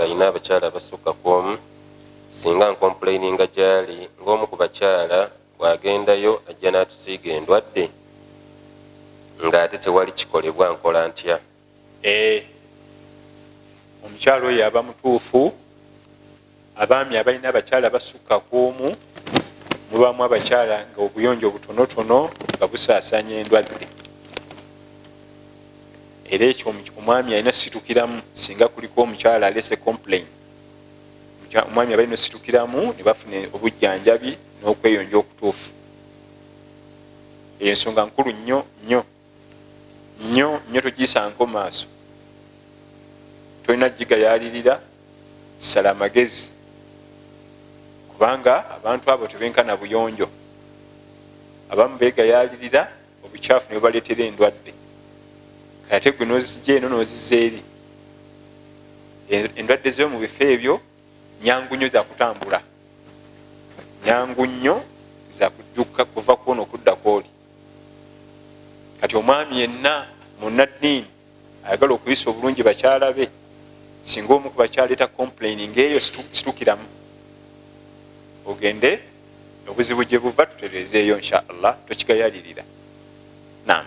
ng'alina abakyala abasukka ku omu, singa nkomplaininga gy'ali ng'omu ku bakyala bw'agendayo ajja n'atusiiga endwadde ng'ate tewali kikolebwa, nkola ntya? Omukyala oyo aba mutuufu. Abaami abalina abakyala basukka ku omu mubamu abakyala nga obuyonjo butonotono nga busaasaanya endwadde. Era ekyo omwami alina situkiramu singa kuliko omukyala alese complain. Omwami abalina situkiramu ne bafuna obujjanjabi n'okweyonja okutuufu. Ensonga nkulu nnyo nnyo nnyo nnyo, togiisanko maaso. Tolina gigayalirira, sala amagezi, kubanga abantu abo tebenkana buyonjo. Abamu begayalirira obukyafu ne bubaleetera endwadde, kate gwe n'ozijja eno n'ozizza eri. Endwadde zo mu bifo ebyo nyangu nnyo zakutambula, nyangu nnyo zakujjuka kuva kwona okudda kwoli. Kati omwami yenna munnaddiini ayagala okuyisa obulungi bakyala be, singa omu ku bakyala leeta complaining eyo, situkiramu, ogende obuzibu gye buva tutereezeeyo insha Allah, tokigayalirira. Naam.